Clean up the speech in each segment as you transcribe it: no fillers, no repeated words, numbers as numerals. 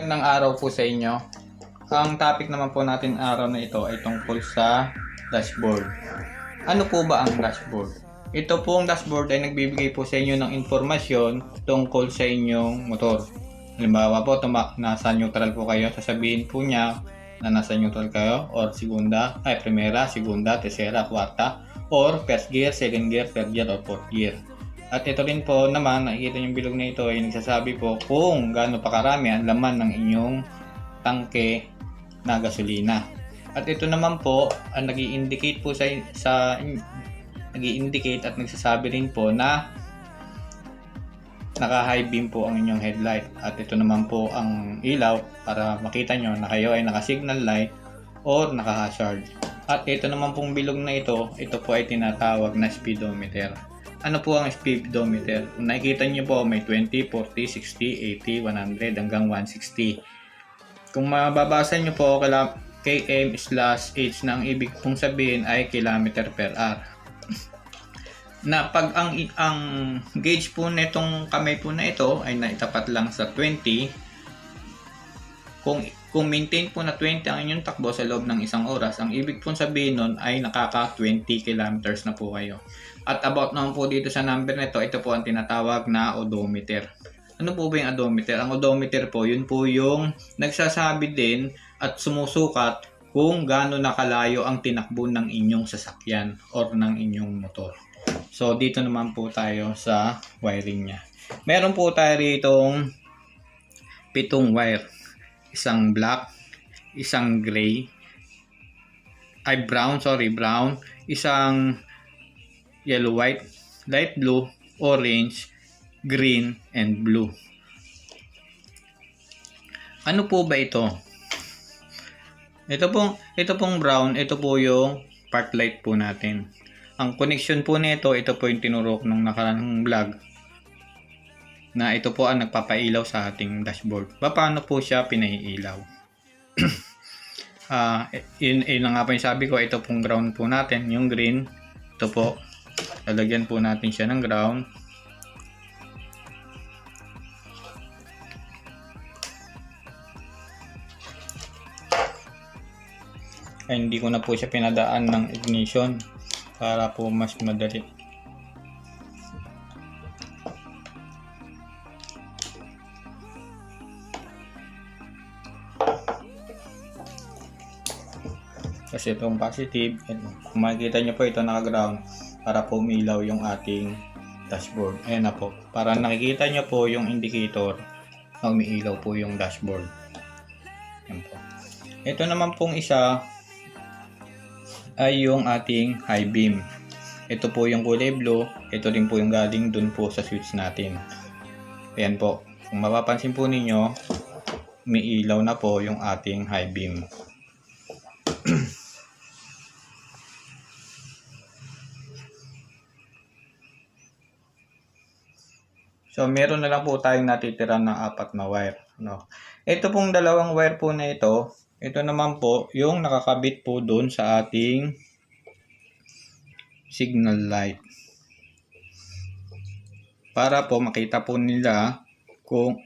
Ng araw po sa inyo. Ang topic naman po natin araw na ito ay tungkol sa dashboard. Ano po ba ang dashboard? Ito pong dashboard ay nagbibigay po sa inyo ng impormasyon tungkol sa inyong motor. Halimbawa po, nasa neutral po kayo, sasabihin po niya na nasa neutral kayo or primera, segunda, tercera, kwarta or first gear, second gear, third gear or fourth gear. At ito rin po naman, nakikita yung bilog na ito ay nagsasabi po kung gaano pa karami ang laman ng inyong tangke na gasolina. At ito naman po, ang nag-i-indicate po nag-i-indicate at nagsasabi rin po na naka-high beam po ang inyong headlight. At ito naman po ang ilaw para makita nyo na kayo ay naka-signal light or naka-hazard. At ito naman pong bilog na ito po ay tinatawag na speedometer. Ano po ang speedometer? Kung nakikita nyo po, may 20, 40, 60, 80, 100 hanggang 160. Kung mababasa nyo po, km/h na ang ibig pong sabihin ay kilometer per hour. Na pag ang gauge po nitong kamay po na ito ay naitapat lang sa 20, kung maintain po na 20 ang inyong takbo sa loob ng isang oras, ang ibig pong sabihin nun ay nakaka 20 kilometers na po kayo. At about naman po dito sa number nito, ito po ang tinatawag na odometer. Ano po ba yung odometer? Ang odometer po, yun po yung nagsasabi din at sumusukat kung gaano nakalayo ang tinakbo ng inyong sasakyan or ng inyong motor. So, dito naman po tayo sa wiring niya. Meron po tayo ritong 7 wire. Isang black, isang gray, brown, isang yellow, white, light blue, orange, green, and blue. Ano po ba ito? Ito pong brown, ito po yung park light po natin. Ang connection po nito, ito po yung tinurok ng nakaraang vlog na ito po ang nagpapailaw sa ating dashboard. Paano po siya pinaiilaw? Yun na nga po yung sabi ko, ito pong ground po natin, yung green. Ito po, lalagyan po natin siya ng ground. Ay, hindi ko na po siya pinadaan ng ignition para po mas madali. Kasi itong positive, kung makikita nyo po ito naka-ground para po umilaw yung ating dashboard. Ayan na po. Para nakikita nyo po yung indicator na umiilaw po yung dashboard. Ayan po. Ito naman pong isa ay yung ating high beam. Ito po yung kulay blue. Ito din po yung galing dun po sa switch natin. Ayan po. Kung mapapansin po ninyo, umiilaw na po yung ating high beam. So, meron na lang po tayong natitira ng 4 na wire. No? Ito pong dalawang wire po na ito naman po yung nakakabit po doon sa ating signal light. Para po makita po nila kung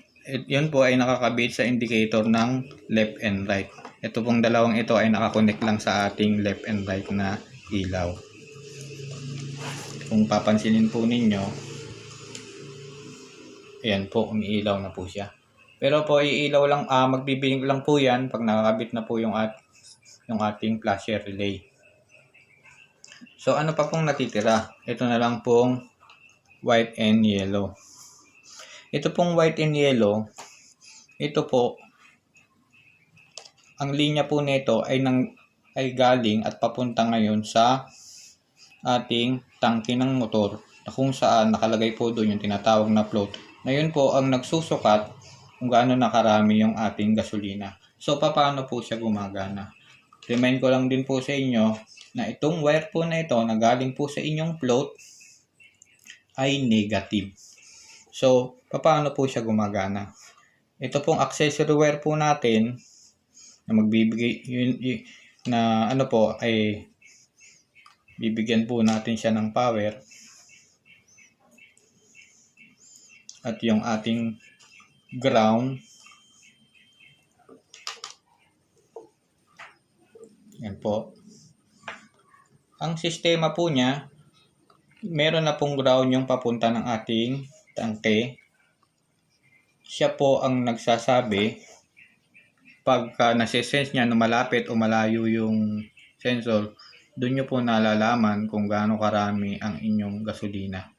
yun po ay nakakabit sa indicator ng left and right. Ito pong dalawang ito ay nakakonect lang sa ating left and right na ilaw. Kung papansinin po ninyo, ayan po, umiilaw na po siya. Pero po, iilaw lang, magbibiling lang po yan pag nakakabit na po yung ating flasher relay. So, ano pa pong natitira? Ito na lang pong white and yellow. Ito pong white and yellow, ito po, ang linya po nito ay galing at papunta ngayon sa ating tangke ng motor, na kung saan nakalagay po doon yung tinatawag na float. Ngayon po ang nagsusukat kung gaano nakarami yung ating gasolina. So, paano po siya gumagana? Remind ko lang din po sa inyo na itong wire po na ito na galing po sa inyong float ay negative. So, paano po siya gumagana? Ito pong accessory wire po natin na magbibigay na ano po ay bibigyan po natin siya ng power. At yung ating ground Ayan po. Ang sistema po niya, meron na pong ground yung papunta ng ating tangke. Siya po ang nagsasabi pagka nasisense niya na malapit o malayo yung sensor, doon nyo po nalalaman kung gaano karami ang inyong gasolina.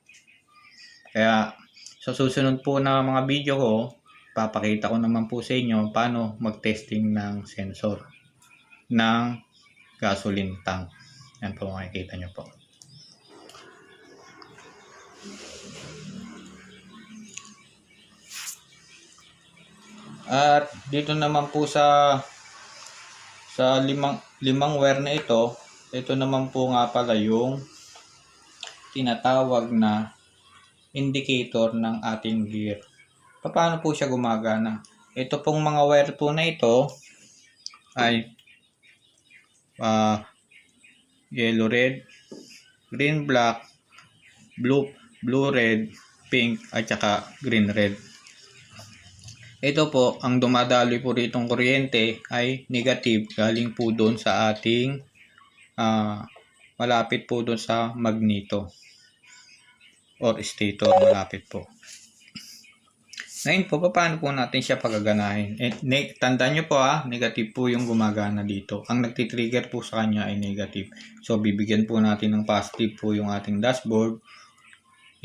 Kaya sa susunod po na mga video ko, papakita ko naman po sa inyo paano mag-testing ng sensor ng gasoline tank. Yan po, makikita nyo po. At dito naman po sa limang wire na ito naman po nga pala yung tinatawag na indicator ng ating gear. Paano po siya gumagana? Ito pong mga wire po na ito ay yellow red, green black, blue red, pink at saka green red. Ito po, ang dumadaloy po ritong kuryente ay negative, galing po doon sa ating malapit po doon sa magneto or stator, malapit po. Ngayon po, paano po natin siya pagaganahin? Tandaan nyo po negative po yung gumagana dito. Ang nagtitrigger po sa kanya ay negative. So, bibigyan po natin ng positive po yung ating dashboard.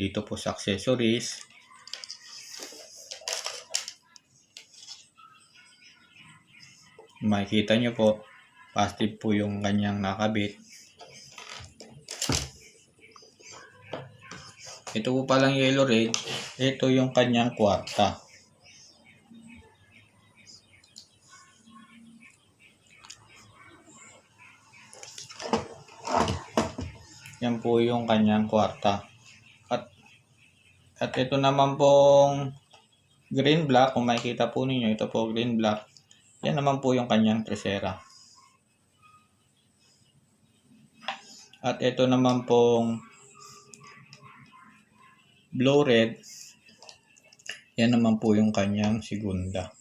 Dito po sa accessories. Makikita nyo po, positive po yung kanyang nakabit. Ito po palang yellow red, ito yung kanyang kwarta. Yan po yung kanyang kwarta. At ito naman pong green black, kung makikita po ninyo, ito po green black. Yan naman po yung kanyang tercera. At ito naman pong blue red, yan naman po yung kanyang segunda.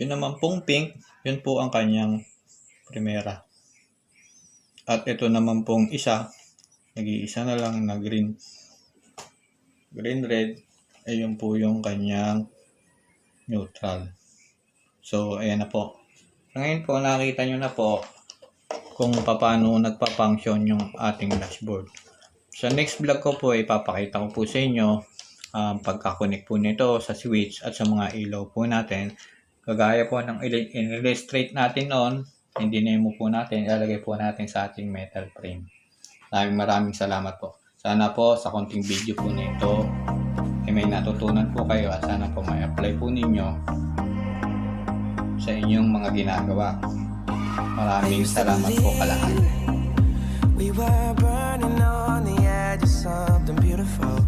Yun naman pong pink, yun po ang kanyang primera. At ito naman pong isa, nag-iisa na lang na green red, ayun po yung kanyang neutral. So ayan na po. Ngayon po nakita nyo na po kung paano nagpa-function yung ating dashboard. Sa next vlog ko po, ipapakita ko po sa inyo pagka-connect po nito sa switch at sa mga ilaw po natin. Kagaya po ng in-illustrate natin noon, hindi nemo po natin, ilalagay po natin sa ating metal frame. Maraming salamat po. Sana po sa konting video po nito ay may natutunan po kayo at sana po may apply po ninyo sa inyong mga ginagawa. Maraming salamat po kalahat. We were burning on the edge of something beautiful.